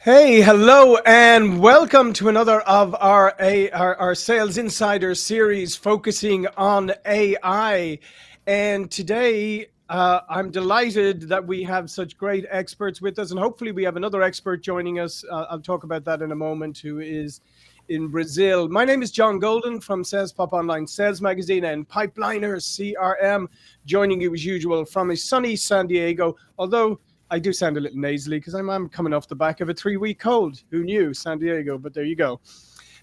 Hey, hello, and welcome to another of our Sales Insider series focusing on AI. And today, I'm delighted that we have such great experts with us, and hopefully, we have another expert joining us. I'll talk about that in a moment, who is in Brazil. My name is John Golden from Sales Pop Online Sales Magazine and Pipeliner CRM, joining you as usual from a sunny San Diego, although I do sound a little nasally because I'm coming off the back of a 3-week cold. Who knew? San Diego, but there you go.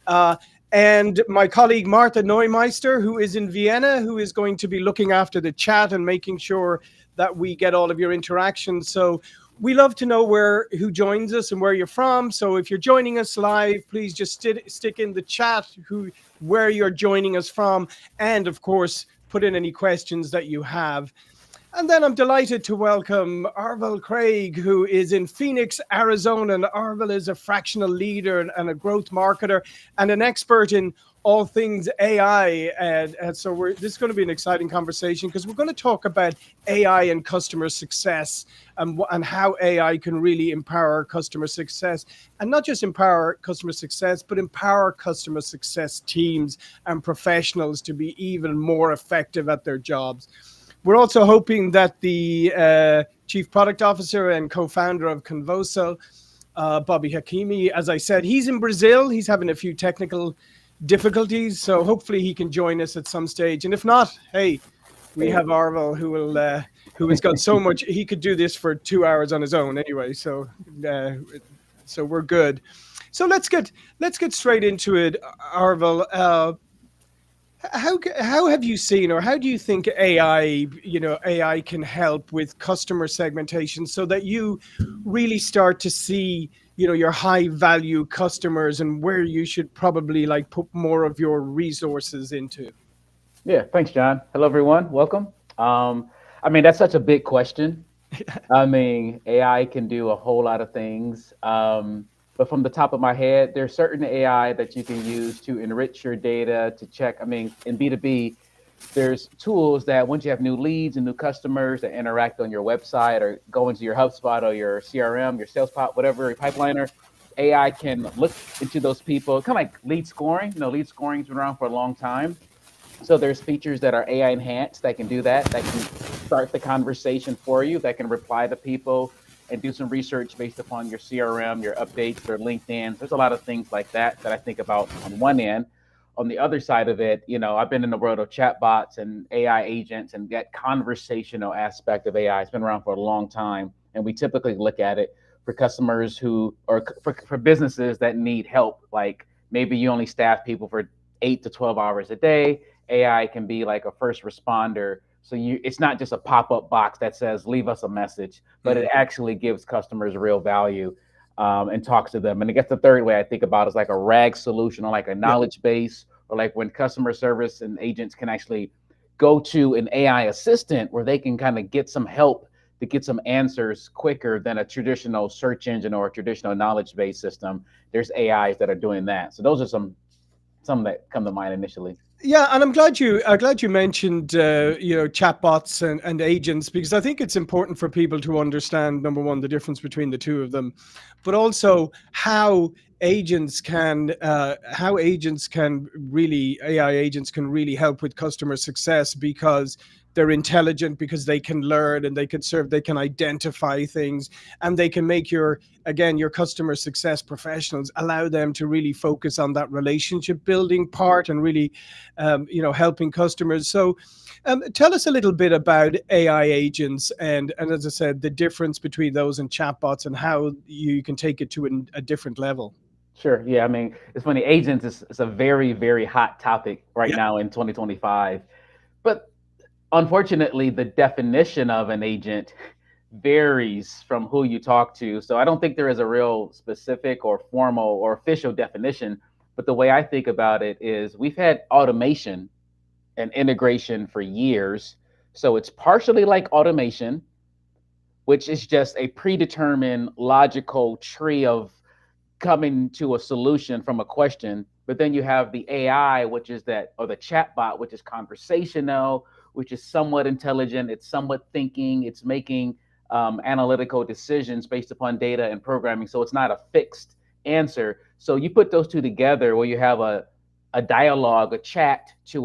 Uh, and my colleague Martha Neumeister, who is in Vienna, who is going to be looking after the chat and making sure that we get all of your interactions. So we love to know who joins us and where you're from. So if you're joining us live, please just stick in the chat where you're joining us from, and of course, put in any questions that you have. And then I'm delighted to welcome Arvel Craig, who is in Phoenix, Arizona. And Arvel is a fractional leader and a growth marketer and an expert in all things AI. And so this is going to be an exciting conversation because we're going to talk about AI and customer success and how AI can really empower customer success. And not just empower customer success, but empower customer success teams and professionals to be even more effective at their jobs. We're also hoping that the Chief Product Officer and co-founder of Convoso, Bobby Hakimi, as I said, he's in Brazil. He's having a few technical difficulties, so hopefully he can join us at some stage. And if not, hey, we have Arvel, who has got so much. He could do this for 2 hours on his own anyway. So we're good. So let's get straight into it, Arvel. How have you seen, or how do you think AI can help with customer segmentation so that you really start to see, your high value customers and where you should probably like put more of your resources into? Yeah, thanks, John. Hello, everyone. Welcome. That's such a big question. AI can do a whole lot of things. But from the top of my head, there's certain AI that you can use to enrich your data, to check. In B2B, there's tools that once you have new leads and new customers that interact on your website or go into your HubSpot or your CRM, your SalesPop, whatever, your pipeliner, AI can look into those people, kind of like lead scoring. Lead scoring's been around for a long time. So there's features that are AI enhanced that can do that can start the conversation for you, that can reply to people and do some research based upon your CRM, your updates, or LinkedIn. There's a lot of things like that I think about on one end. On the other side of it, I've been in the world of chatbots and AI agents, and that conversational aspect of AI has been around for a long time. And we typically look at it for customers or for businesses that need help. Like maybe you only staff people for 8 to 12 hours a day. AI can be like a first responder. So it's not just a pop-up box that says, leave us a message, but it actually gives customers real value and talks to them. And I guess the third way I think about is like a RAG solution, or like a knowledge base, or like when customer service and agents can actually go to an AI assistant where they can kind of get some help to get some answers quicker than a traditional search engine or a traditional knowledge base system. There's AIs that are doing that. So those are some that come to mind initially. Yeah, and I'm glad you mentioned chatbots and agents, because I think it's important for people to understand, number one, the difference between the two of them, but also how agents can really AI agents can really help with customer success, because they're intelligent, because they can learn and they can identify things, and they can make your customer success professionals, allow them to really focus on that relationship building part and really helping customers. So tell us a little bit about AI agents and as I said, the difference between those and chatbots, and how you can take it to a different level. Sure. Yeah. It's funny. Agents is a very, very hot topic right Yeah. now in 2025. But unfortunately, the definition of an agent varies from who you talk to. So I don't think there is a real specific or formal or official definition. But the way I think about it is we've had automation and integration for years. So it's partially like automation, which is just a predetermined logical tree of coming to a solution from a question. But then you have the AI, which is that, or the chatbot, which is conversational, which is somewhat intelligent, it's somewhat thinking, it's making analytical decisions based upon data and programming. So it's not a fixed answer. So you put those two together where you have a dialogue, a chat to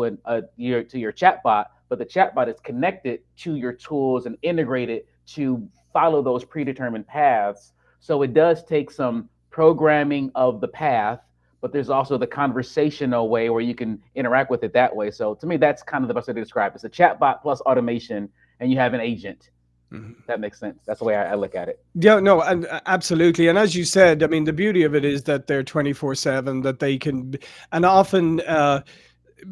your chatbot, but the chatbot is connected to your tools and integrated to follow those predetermined paths. So it does take some programming of the path, but there's also the conversational way where you can interact with it that way. So to me, that's kind of the best way to describe it. It's a chatbot plus automation, and you have an agent. Mhm. That makes sense. That's the way I look at it. Yeah, no, and absolutely. And as you said, I mean, the beauty of it is that they're 24/7, that they can, and often,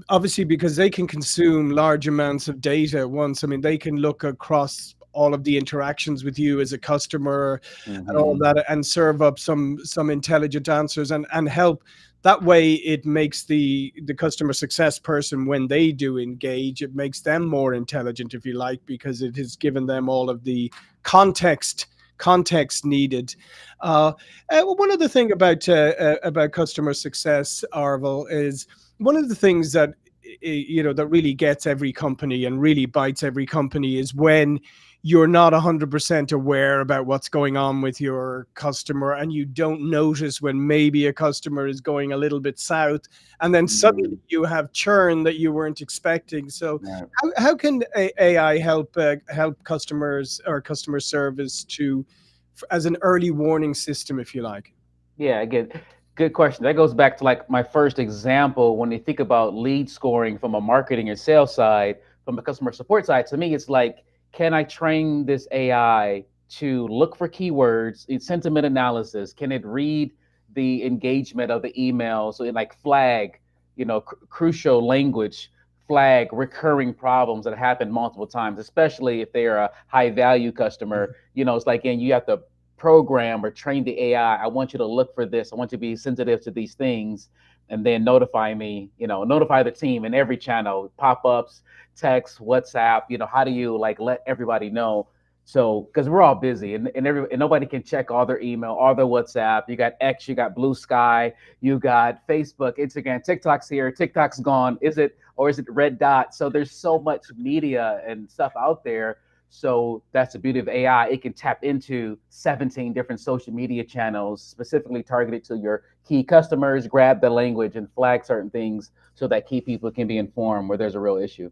obviously, because they can consume large amounts of data at once. I mean, they can look across all of the interactions with you as a customer and all of Hmm. that, and serve up some intelligent answers and help. That way, it makes the customer success person, when they do engage, it makes them more intelligent, if you like, because it has given them all of the context context needed. Uh, One other thing about customer success, Arvel, is one of the things that that really gets every company and really bites every company is when you're not 100% aware about what's going on with your customer, and you don't notice when maybe a customer is going a little bit south, and then suddenly Mm, you have churn that you weren't expecting. So right. how can AI help customers or customer service to as an early warning system, if you like? Yeah, again, good question. That goes back to like my first example when you think about lead scoring from a marketing or sales side, from a customer support side. To me, it's like, can I train this AI to look for keywords, sentiment analysis? Can it read the engagement of the email? So it like flag, crucial language, flag recurring problems that happen multiple times, especially if they are a high value customer. It's like, and you have to program or train the AI. I want you to look for this. I want you to be sensitive to these things, and then notify me. Notify the team in every channel, pop ups, text, WhatsApp. How do you like let everybody know? So, because we're all busy, and nobody can check all their email, all their WhatsApp. You got X, you got Blue Sky, you got Facebook, Instagram, TikTok's here, TikTok's gone. Is it red dot? So there's so much media and stuff out there, so that's the beauty of AI. It can tap into 17 different social media channels specifically targeted to your key customers, grab the language and flag certain things so that key people can be informed where there's a real issue.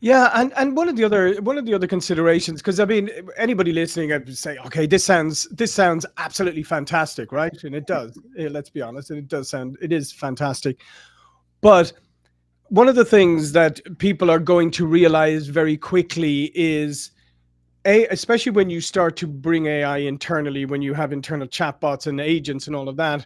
Yeah, and one of the other considerations, because I mean, anybody listening would say, okay, this sounds absolutely fantastic, right? And it does. Let's be honest, and it is fantastic. But one of the things that people are going to realize very quickly is especially when you start to bring AI internally, when you have internal chatbots and agents and all of that,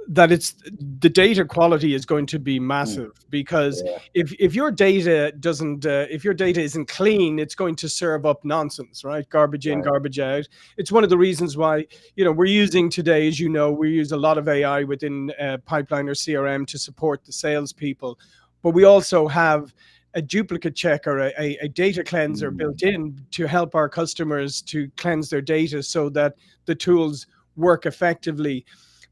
that it's the data quality is going to be Mm, massive, because yeah, if your data doesn't if your data isn't clean, it's going to serve up nonsense, right? Garbage in, right. garbage out. It's one of the reasons why we're using today, as you know, we use a lot of AI within pipeline or CRM to support the salespeople, but we also have a duplicate check or a data cleanser built Mm, in to help our customers to cleanse their data so that the tools work effectively.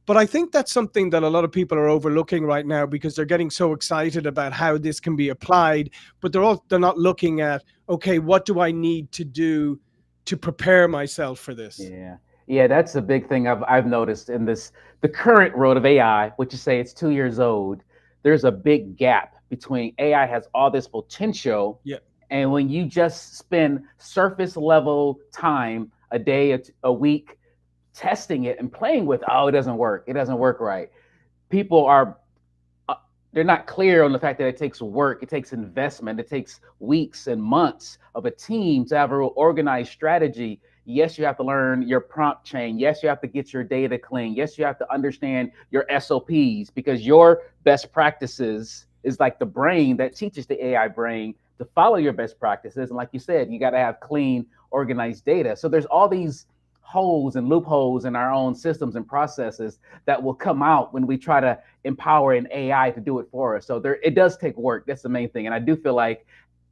But I think that's something that a lot of people are overlooking right now, because they're getting so excited about how this can be applied, but they're not looking at, okay, what do I need to do to prepare myself for this? yeah. Yeah, that's a big thing I've noticed in the current world of AI, which you say it's 2 years old. There's a big gap between AI has all this potential, Yeah. and when you just spend surface level time a day, a week testing it and playing with, oh, it doesn't work right. People are uh, they're not clear on the fact that it takes work, it takes investment, it takes weeks and months of a team to have a real organized strategy. Yes, you have to learn your prompt chain. Yes, you have to get your data clean. Yes, you have to understand your SOPs, because your best practices is like the brain that teaches the AI brain to follow your best practices. And like you said, you got to have clean, organized data. So there's all these holes and loopholes in our own systems and processes that will come out when we try to empower an AI to do it for us. So it does take work. That's the main thing. And I do feel like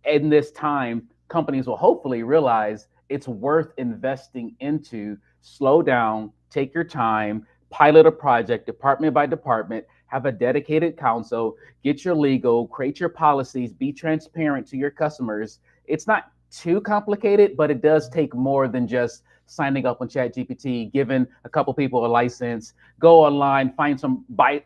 in this time, companies will hopefully realize it's worth investing into. Slow down, take your time, pilot a project department by department, have a dedicated counsel, get your legal, create your policies, be transparent to your customers. It's not too complicated, but it does take more than just signing up on ChatGPT, giving a couple people a license, go online, find some buy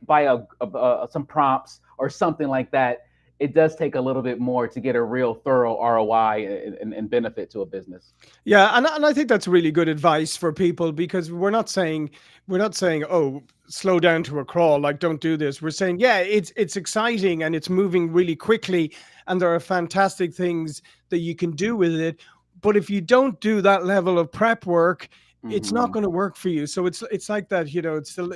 some prompts or something like that. It does take a little bit more to get a real thorough ROI and benefit to a business. Yeah, and I think that's really good advice for people because we're not saying oh slow down to a crawl, like don't do this. We're saying yeah, it's exciting and it's moving really quickly and there are fantastic things that you can do with it, but if you don't do that level of prep work, it's not Hmm. going to work for you. So it's like that, it's still,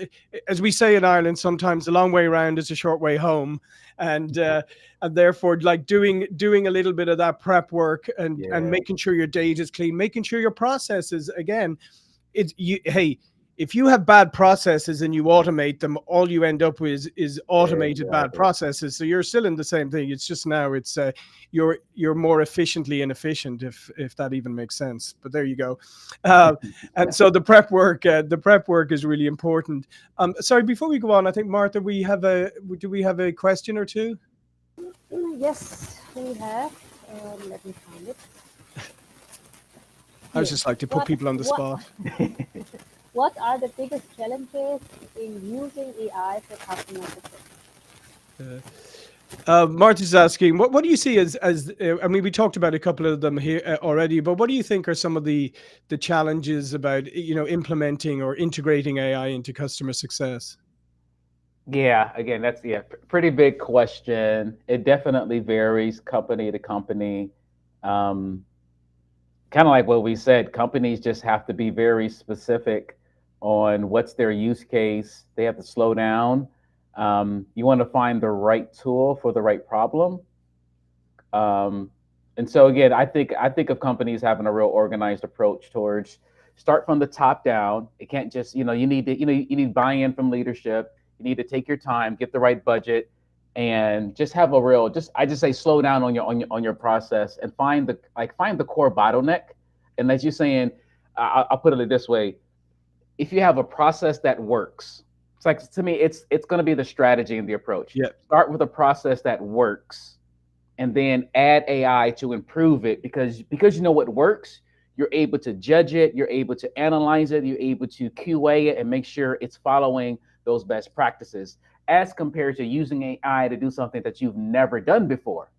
as we say in Ireland sometimes, the long way around is a short way home. and Yeah, uh, and therefore like doing a little bit of that prep work and yeah, making sure your data is clean, making sure your processes again, it's you hey, if you have bad processes and you automate them, all you end up with is automated bad exactly. processes. So you're still in the same thing. It's just now it's you're more efficiently inefficient, if that even makes sense. But there you go. uh, and Yeah. so the prep work is really important. Sorry, before we go on, I think Martha, we have a question or two? Yes, we have. Let me find it. I was Here. just like to put What people on the what spot. what are the biggest challenges in using AI for customer success? Uh, Marty's asking, what do you see as I mean, we talked about a couple of them here already, but what do you think are some of the challenges about implementing or integrating AI into customer success? Yeah, again, that's pretty big question. It definitely varies company to company. Um, Kind of like what we said, companies just have to be very specific on what's their use case. They have to slow down. You want to find the right tool for the right problem. Um, and so again, I think of companies having a real organized approach towards start from the top down. It can't just you need to you need buy-in from leadership. You need to take your time, get the right budget, and just have a real just I just say slow down on your process and find the core bottleneck. And as you're saying, I'll put it this way: if you have a process that works, it's like to me, it's going to be the strategy and the approach. Yeah, Start with a process that works and then add AI to improve it because you know what works, you're able to judge it, you're able to analyze it, you're able to QA it and make sure it's following those best practices as compared to using AI to do something that you've never done before.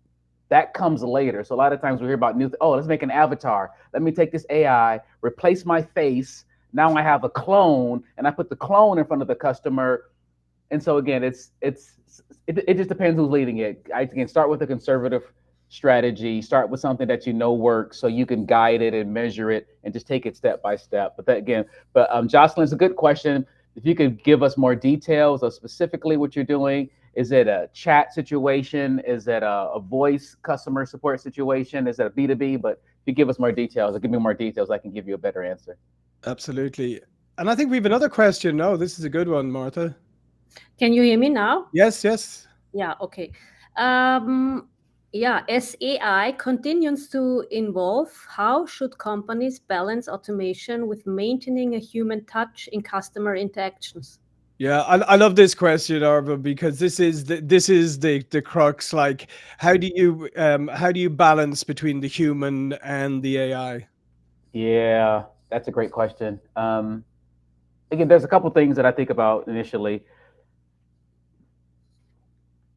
That comes later. So a lot of times we hear about oh, let's make an avatar. Let me take this AI, replace my face. Now I have a clone, and I put the clone in front of the customer. And so again, it just depends who's leading it. I again start with a conservative strategy. Start with something that you know works, so you can guide it and measure it, and just take it step by step. But that again, Jocelyn, it's a good question. If you could give us more details of specifically what you're doing, is it a chat situation? Is it a voice customer support situation? Is it a B2B? But if you give us more details, or give me more details, I can give you a better answer. absolutely. And I think we have another question. Oh, this is a good one, Martha. Can you hear me now? Yes, yes. Yeah, okay. Um, yeah, as AI continues to evolve, how should companies balance automation with maintaining a human touch in customer interactions? Yeah, I love this question, Arva, because this is the crux. Like, how do you balance between the human and the AI? Yeah, that's a great question. Again, there's a couple things that I think about initially.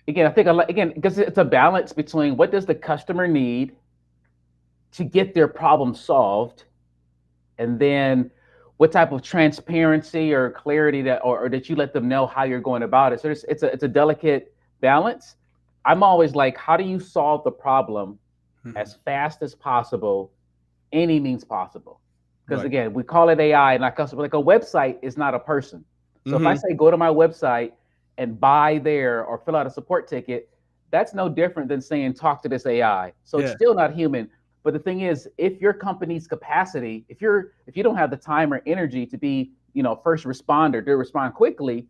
Again, I think again because it's a balance between what does the customer need to get their problem solved, and then what type of transparency or clarity or that you let them know how you're going about it. So it's a delicate balance. I'm always like, how do you solve the problem Mhm. as fast as possible, any means possible? Because Right. again, we call it AI, and like a website is not a person. So if I Hmm. say go to my website and buy there or fill out a support ticket, that's no different than saying talk to this AI. So it's Yeah. still not human. But the thing is, if your company's capacity, if you don't have the time or energy to be, first responder to respond quickly,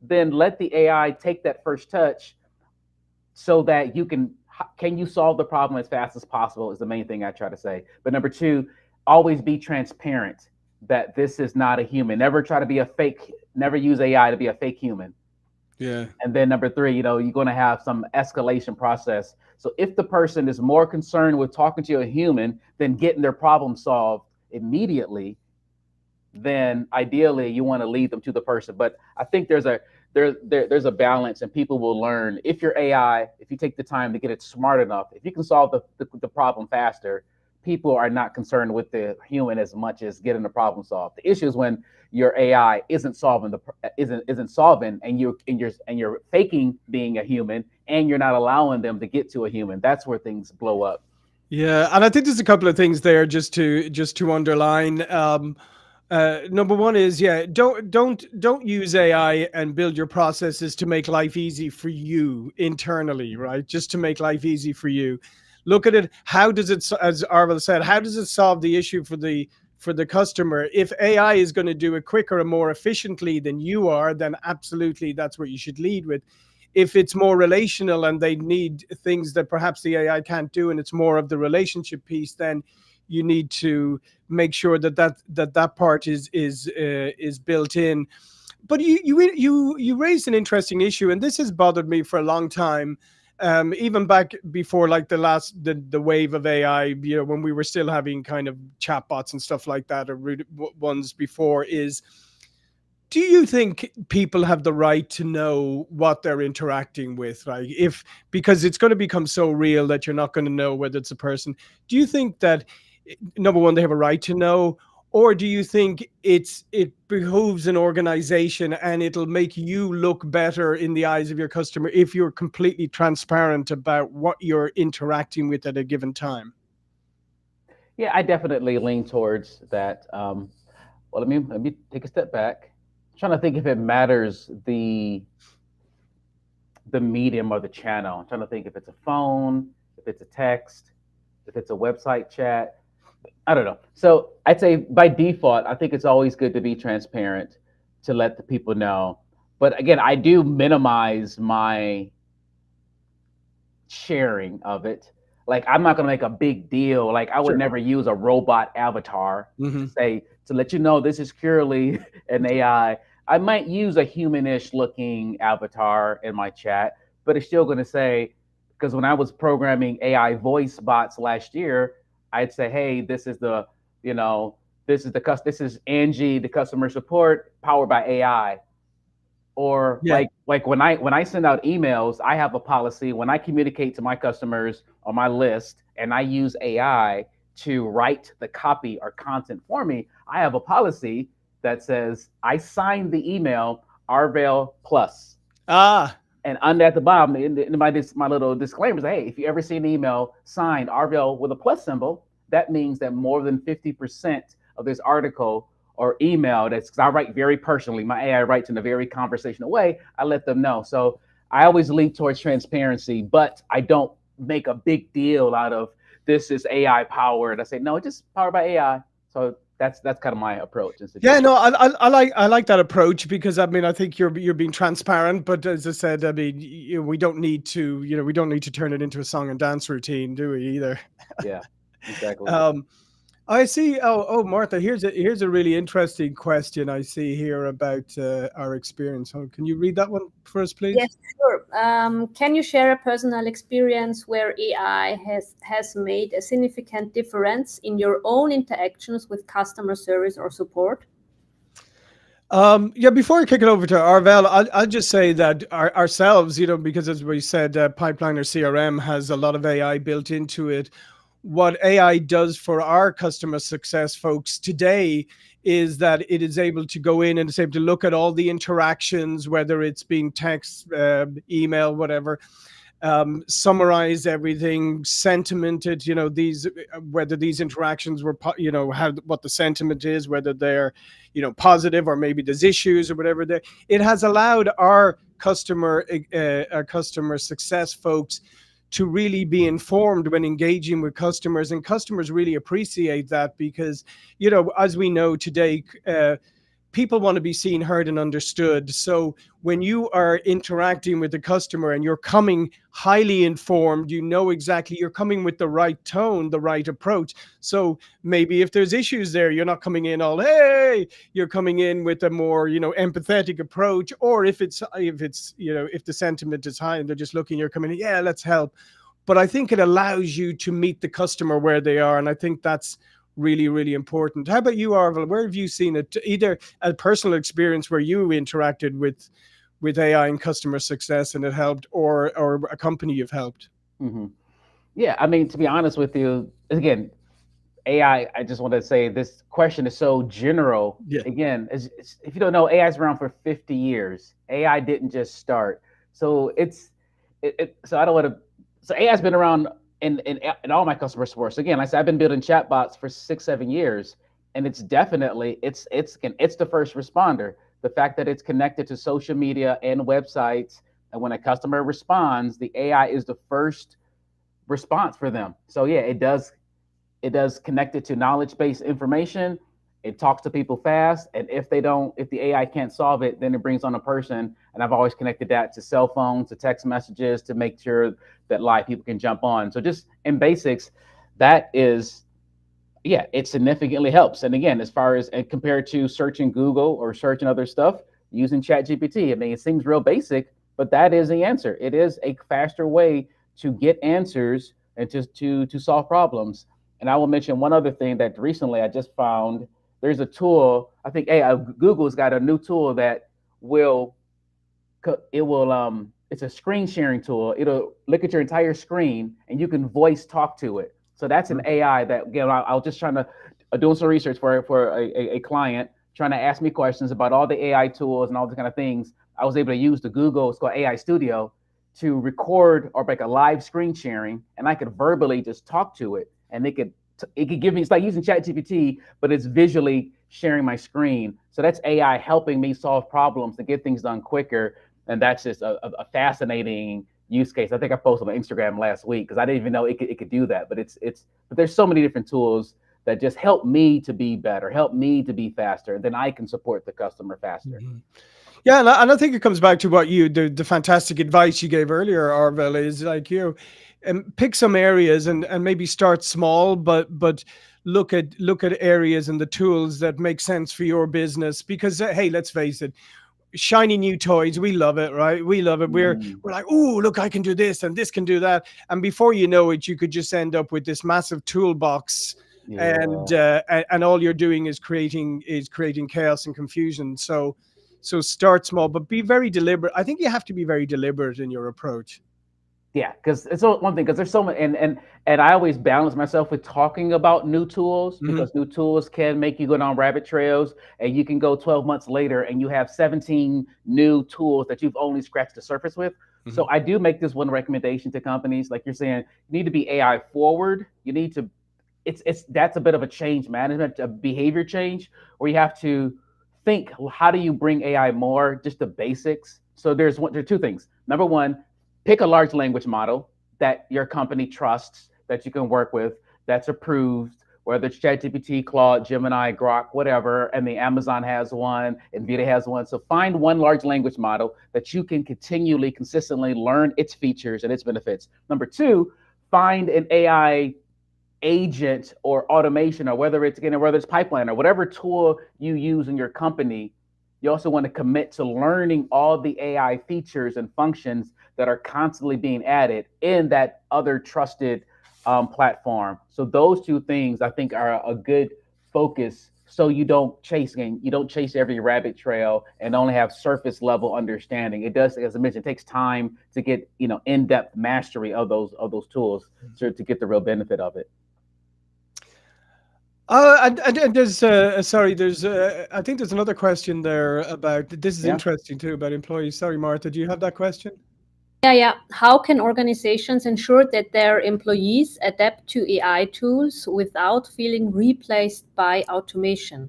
then let the AI take that first touch so that can you solve the problem as fast as possible is the main thing I try to say. But number two, always be transparent that this is not a human. Never try to be a fake. Never use AI to be a fake human. Yeah. And then number three, you're going to have some escalation process. So if the person is more concerned with talking to a human than getting their problem solved immediately, then ideally you want to lead them to the person. But I think there's a balance, and people will learn. If your AI, if you take the time to get it smart enough, if you can solve the problem faster, people are not concerned with the human as much as getting the problem solved. The issue is when your AI isn't solving, and you're faking being a human, and you're not allowing them to get to a human. That's where things blow up. Yeah, and I think there's a couple of things there just to underline. Number one is, yeah, don't use AI and build your processes to make life easy for you internally, right? Just to make life easy for you. Look at it. How does it, as Arvel said, how does it solve the issue for the customer? If AI is going to do it quicker and more efficiently than you are, then absolutely that's what you should lead with. If it's more relational and they need things that perhaps the AI can't do, and it's more of the relationship piece, then you need to make sure that that part is built in. But you raised an interesting issue, and this has bothered me for a long time. Even back before, like the wave of AI, when we were still having kind of chatbots and stuff like that, or ones before, is, do you think people have the right to know what they're interacting with? Like, if, because it's going to become so real that you're not going to know whether it's a person. Do you think that, number one, they have a right to know, or do you think it behooves an organization and it'll make you look better in the eyes of your customer if you're completely transparent about what you're interacting with at a given time? Yeah, I definitely lean towards that. Well, let me take a step back. I'm trying to think if it matters the medium or the channel. I'm trying to think if it's a phone, if it's a text, if it's a website chat. I don't know. So I'd say by default, I think it's always good to be transparent, to let the people know. But again, I do minimize my sharing of it. Like, I'm not gonna make a big deal. Like, I would Sure. never use a robot avatar to Hmm. say, to let you know this is purely an AI. I might use a humanish looking avatar in my chat, but it's still gonna say, because when I was programming AI voice bots last year, I'd say, hey, you know, this is Angie, the customer support powered by AI. Or Yeah. like when I send out emails, I have a policy when I communicate to my customers on my list, and I use AI to write the copy or content for me. I have a policy that says I sign the email Arvel Plus. Ah. And under at the bottom, in my little disclaimers, hey, if you ever see an email signed Arvel with a plus symbol, that means that more than 50% of this article or email, that's because I write very personally. My AI writes in a very conversational way. I let them know. So I always lean towards transparency, but I don't make a big deal out of this is AI powered. I say no, it's just powered by AI. So that's kind of my approach in Yeah, situations. no, I like that approach, because I mean, I think you're being transparent, but as I said, I mean, we don't need to, we don't need to turn it into a song and dance routine, do we either? Yeah, exactly. Um, I see. Oh, Martha, here's a really interesting question I see here about our experience. Oh, can you read that one for us, please? Yes, sure. Can you share a personal experience where AI has made a significant difference in your own interactions with customer service or support? Yeah, before I kick it over to Arvel, I'll just say that ourselves, because as we said, Pipeliner CRM has a lot of AI built into it. What AI does for our customer success folks today is that it is able to go in and it's able to look at all the interactions, whether it's being text, email, whatever, summarize everything, sentimented, these, whether these interactions were, how, what the sentiment is, whether they're, positive, or maybe there's issues or whatever. There, it has allowed our customer success folks to really be informed when engaging with customers, and customers really appreciate that, because, as we know today, people want to be seen, heard, and understood. So when you are interacting with the customer and you're coming highly informed, you know exactly, you're coming with the right tone, the right approach. So maybe if there's issues there, you're not coming in all, hey, you're coming in with a more, empathetic approach. Or if it's, if the sentiment is high and they're just looking, you're coming in, yeah, let's help. But I think it allows you to meet the customer where they are. And I think that's really, really important. How about you, Arvel? Where have you seen it? Either a personal experience where you interacted with AI and customer success and it helped, or a company you've helped? Hmm. Yeah, I mean, to be honest with you, again, AI, I just want to say this question is so general. Yeah. Again, if you don't know, AI is around for 50 years. AI didn't just start. So so I don't want to, so AI has been around in all my customer support. So again, like I said, I've been building chatbots for 6, 7 years, and it's definitely, it's the first responder. The fact that it's connected to social media and websites, and when a customer responds, the AI is the first response for them. So yeah, it does connect it to knowledge based information. It talks to people fast, and if the AI can't solve it, then it brings on a person. And I've always connected that to cell phones, to text messages, to make sure that live people can jump on. So just in basics, that is, yeah, it significantly helps. And again, as far as and compared to searching Google or searching other stuff using Chat GPT, I mean, it seems real basic, but that is the answer. It is a faster way to get answers and to solve problems. And I will mention one other thing that recently I just found. There's a tool. I think Google's got a new tool that will it's a screen sharing tool. It'll look at your entire screen and you can voice talk to it. So that's an AI that, again, I was just trying to doing some research for a client trying to ask me questions about all the AI tools and all the kind of things. I was able to use the Google, it's called AI Studio, to record or make a live screen sharing, and I could verbally just talk to it, and it could give me, it's like using ChatGPT, but it's visually sharing my screen. So that's AI helping me solve problems to get things done quicker. And that's just a fascinating use case. I think I posted on Instagram last week because I didn't even know it could do that. But but there's so many different tools that just help me to be better, help me to be faster. Then I can support the customer faster. Mhm. Yeah, and I think it comes back to what the fantastic advice you gave earlier, Arvel, is like, pick some areas and maybe start small, but look at areas and the tools that make sense for your business. Because hey, let's face it, shiny new toys, we love it, right? We love it. we're Mhm. we're like, oh, look, I can do this and this can do that, and before you know it, you could just end up with this massive toolbox, and Yeah. and all you're doing is creating chaos and confusion. So start small, but be very deliberate. I think you have to be very deliberate in your approach. Yeah, because it's one thing, because there's so much, and I always balance myself with talking about new tools, Hmm. because new tools can make you go down rabbit trails, and you can go 12 months later and you have 17 new tools that you've only scratched the surface with. Hmm. So I do make this one recommendation to companies, like you're saying, you need to be AI forward. You need to it's that's a bit of a change management, a behavior change, where you have to think, how do you bring AI more, just the basics. So there are two things. Number one, pick a large language model that your company trusts, that you can work with, that's approved, whether it's ChatGPT, Claude, Gemini, Grok, whatever. And the Amazon has one, NVIDIA has one. So find one large language model that you can continually, consistently learn its features and its benefits. Number two, find an AI agent or automation, or whether it's pipeline or whatever tool you use in your company. You also want to commit to learning all the AI features and functions that are constantly being added in that other trusted platform. So those two things I think are a good focus, so you don't chase every rabbit trail and only have surface level understanding. It does, as I mentioned, it takes time to get in-depth mastery of those tools to get the real benefit of it. And there's sorry, there's I think there's another question there about, this is Yeah. interesting too, about employees. Sorry, Martha, do you have that question? Yeah, yeah. How can organizations ensure that their employees adapt to AI tools without feeling replaced by automation?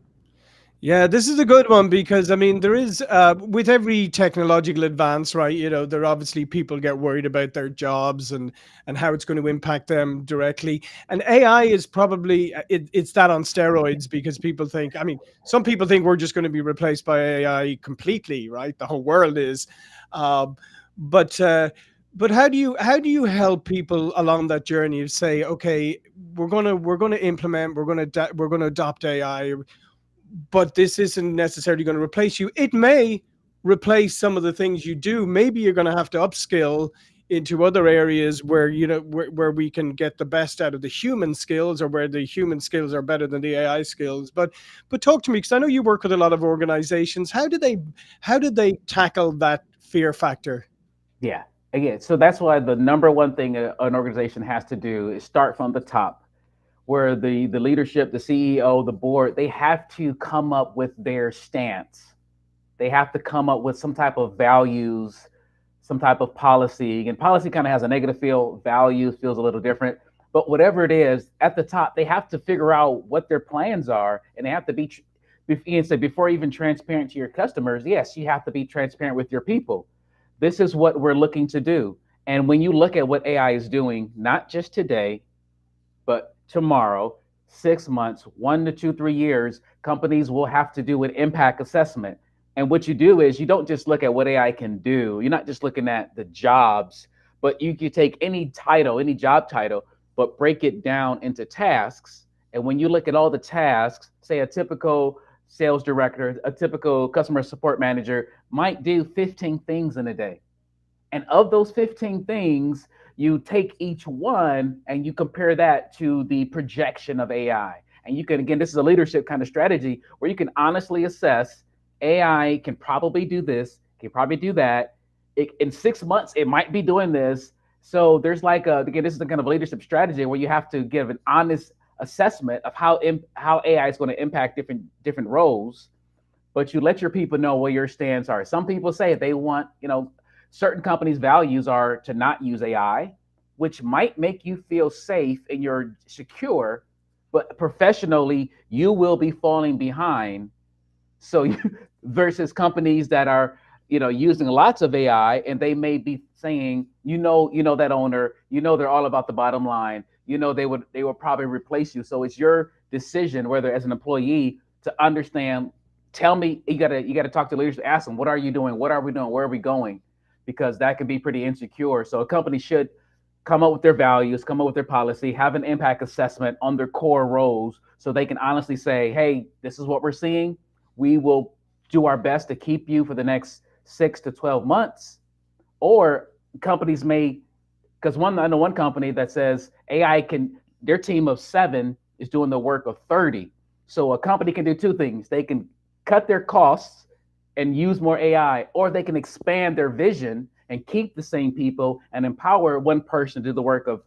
Yeah, this is a good one because I mean there is with every technological advance, right? You know, there obviously people get worried about their jobs and how it's going to impact them directly. And AI is probably it's that on steroids because people think. I mean, some people think we're just going to be replaced by AI completely, right? The whole world is, um, but. But how do you help people along that journey of say, okay, we're gonna implement, we're gonna adopt AI, but this isn't necessarily going to replace you. It may replace some of the things you do. Maybe you're going to have to upskill into other areas where where we can get the best out of the human skills, or where the human skills are better than the AI skills. But talk to me, because I know you work with a lot of organizations. How did they tackle that fear factor? Yeah. Again, so that's why the number one thing an organization has to do is start from the top, where the leadership, the CEO, the board, they have to come up with their stance. They have to come up with some type of values, some type of policy. And policy kind of has a negative feel, values feels a little different. But whatever it is, at the top, they have to figure out what their plans are, and they have to be, before even transparent to your customers, yes, you have to be transparent with your people. This is what we're looking to do. And when you look at what AI is doing, not just today, but tomorrow, 6 months, 1 to 2, 3 years, companies will have to do an impact assessment. And what you do is you don't just look at what AI can do. You're not just looking at the jobs, but you can take any title, any job title, but break it down into tasks. And when you look at all the tasks, say a typical sales director, a typical customer support manager might do 15 things in a day. And of those 15 things, you take each one and you compare that to the projection of AI. And you can, again, this is a leadership kind of strategy where you can honestly assess AI can probably do this, can probably do that. In 6 months, it might be doing this. So there's like again, this is the kind of leadership strategy where you have to give an honest assessment of how AI is going to impact different roles, but you let your people know where your stance are. Some people say they want, certain companies' values are to not use AI, which might make you feel safe and you're secure, but professionally, you will be falling behind. So versus companies that are, using lots of AI, and they may be saying, that owner, they're all about the bottom line. They will probably replace you. So it's your decision, whether as an employee, to understand. Tell me, you gotta talk to leaders, ask them, what are you doing? What are we doing? Where are we going? Because that can be pretty insecure. So a company should come up with their values, come up with their policy, have an impact assessment on their core roles so they can honestly say, hey, this is what we're seeing. We will do our best to keep you for the next 6 to 12 months. Or companies may, because I know one company that says AI can, their team of 7 is doing the work of 30. So a company can do two things. They can cut their costs and use more AI, or they can expand their vision and keep the same people and empower one person to do the work of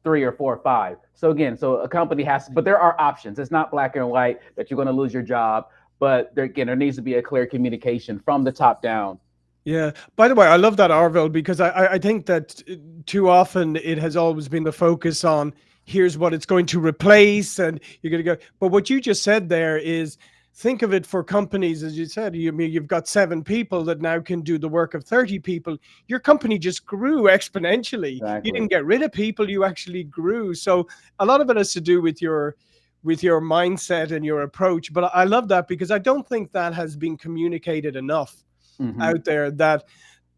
3 or 4 or 5. So again, so a company has, but there are options. It's not black and white that you're going to lose your job, but there needs to be a clear communication from the top down. Yeah. By the way, I love that, Arville, because I think that too often it has always been the focus on here's what it's going to replace, and you're going to go. But what you just said there is, think of it for companies, as you said. You mean you've got 7 people that now can do the work of 30 people. Your company just grew exponentially. You Exactly. didn't get rid of people; you actually grew. So a lot of it has to do with your mindset and your approach. But I love that because I don't think that has been communicated enough Mm-hmm. out there, that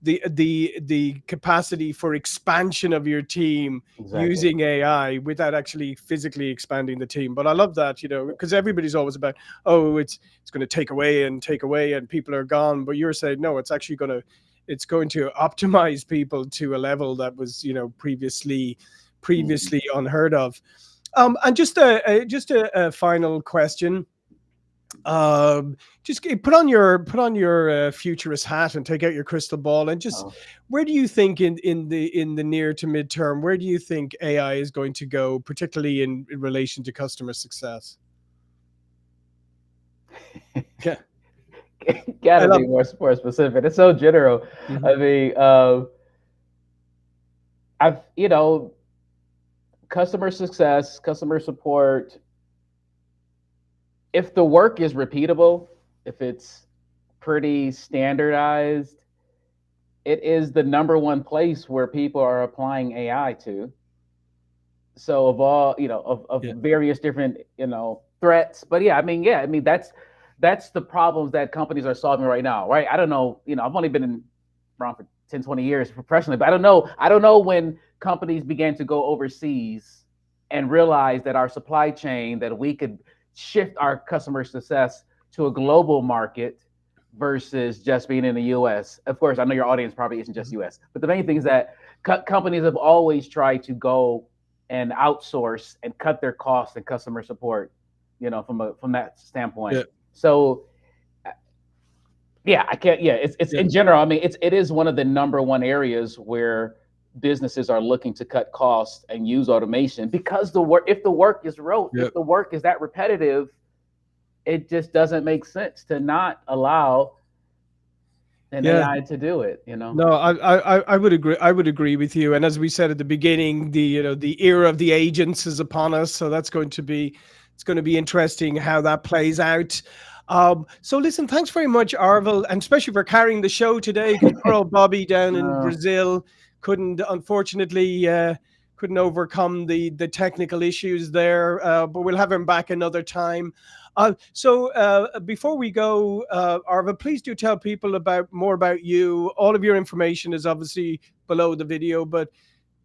the capacity for expansion of your team Exactly. using AI without actually physically expanding the team. But I love that, because everybody's always about, oh, it's going to take away and people are gone. But you're saying no, it's going to optimize people to a level that was, Mm-hmm. previously unheard of. And just a final question. Just put on your futurist hat and take out your crystal ball, and just Oh. where do you think in the near to midterm, where do you think AI is going to go, particularly in relation to customer success? Yeah, I Gotta love. be more specific. It's so general. Mhm. I mean, I've customer success, customer support. if the work is repeatable, if it's pretty standardized, it is the number one place where people are applying AI to. So of all, of Yeah. various different, threats. But yeah, I mean that's the problems that companies are solving right now, right? I don't know, I've only been around for 10, 20 years professionally, but I don't know when companies began to go overseas and realize that our supply chain, that we could shift our customer success to a global market versus just being in the US. Of course, I know your audience probably isn't just Mhm. US, but the main thing is that companies have always tried to go and outsource and cut their costs and customer support, from that standpoint. Yeah. So yeah, I can't. Yeah, it's Yeah. in general. I mean, it is one of the number one areas where businesses are looking to cut costs and use automation because if the work is rote, Yeah. if the work is that repetitive, it just doesn't make sense to not allow an Yeah. AI to do it. You know. No, I would agree. I would agree with you. And as we said at the beginning, the era of the agents is upon us. So it's going to be interesting how that plays out. So listen, thanks very much, Arvel, and especially for carrying the show today, because poor old Bobby down in Uh, Brazil couldn't, unfortunately, couldn't overcome the technical issues there. But we'll have him back another time. Before we go, Arva, please do tell people about more about you. All of your information is obviously below the video, but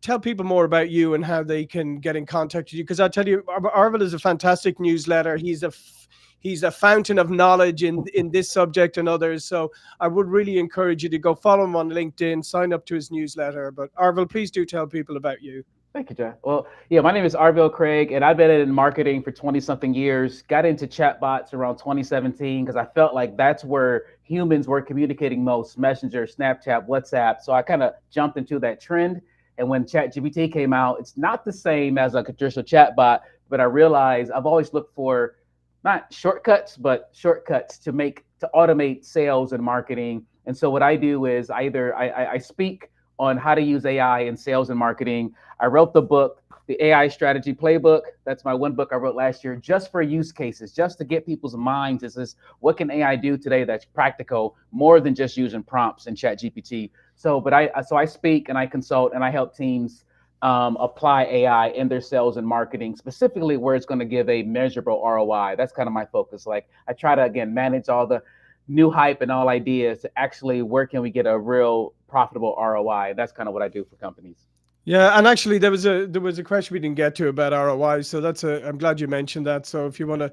tell people more about you and how they can get in contact with you. Because I tell you, Arvel is a fantastic newsletter. He's a fountain of knowledge in this subject and others. So I would really encourage you to go follow him on LinkedIn, sign up to his newsletter. But Arvel, please do tell people about you. Thank you, Jeff. Well, yeah, my name is Arville Craig, and I've been in marketing for 20 something years. Got into chatbots around 2017 because I felt like that's where humans were communicating most: Messenger, Snapchat, WhatsApp. So I kind of jumped into that trend. And when ChatGPT came out, it's not the same as a traditional chatbot, but I realized I've always looked for not shortcuts, but shortcuts to automate sales and marketing. And so what I do is I speak on how to use AI in sales and marketing. I wrote the book, The AI Strategy Playbook. That's my one book I wrote last year, just for use cases, just to get people's minds. Is what can AI do today that's practical, more than just using prompts in Chat GPT. So I speak and I consult and I help teams apply AI in their sales and marketing, specifically where it's going to give a measurable ROI. That's kind of my focus. Like I try to again manage all the new hype and all ideas to actually where can we get a real profitable ROI. That's kind of what I do for companies. Yeah, and actually there was a question we didn't get to about ROI, so I'm glad you mentioned that. So if you want to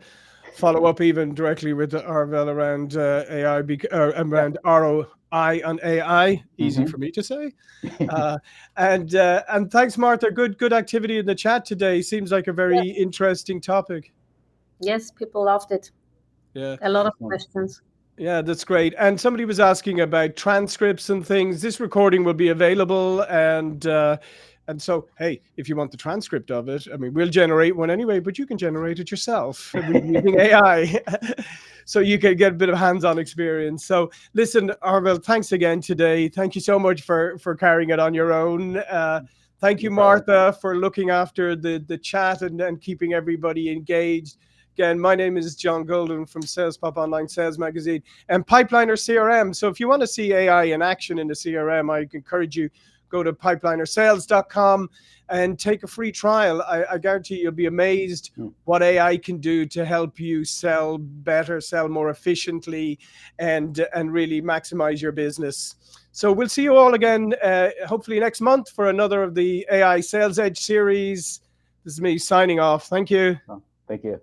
follow up even directly with Arvel around AI, Yeah. around ROI and AI, easy Mm-hmm. for me to say. Uh, and thanks, Martha. Good activity in the chat today. Seems like a very Yes, interesting topic. yes, people loved it. Yeah. A lot of Excellent. questions. Yeah, that's great. And somebody was asking about transcripts and things. This recording will be available, and so hey, if you want the transcript of it, I mean, we'll generate one anyway, but you can generate it yourself using AI, so you can get a bit of hands-on experience. So listen, Arvel, thanks again today. Thank you so much for carrying it on your own. Thank No you, problem. Martha, for looking after the chat and keeping everybody engaged. Again, my name is John Golden from Sales Pop Online Sales Magazine and Pipeliner CRM. So if you want to see AI in action in the CRM, I encourage you go to pipelinersales.com and take a free trial. I guarantee you'll be amazed Mm. what AI can do to help you sell better, sell more efficiently, and really maximize your business. So we'll see you all again, hopefully next month for another of the AI Sales Edge series. This is me signing off. Thank you. Oh, thank you.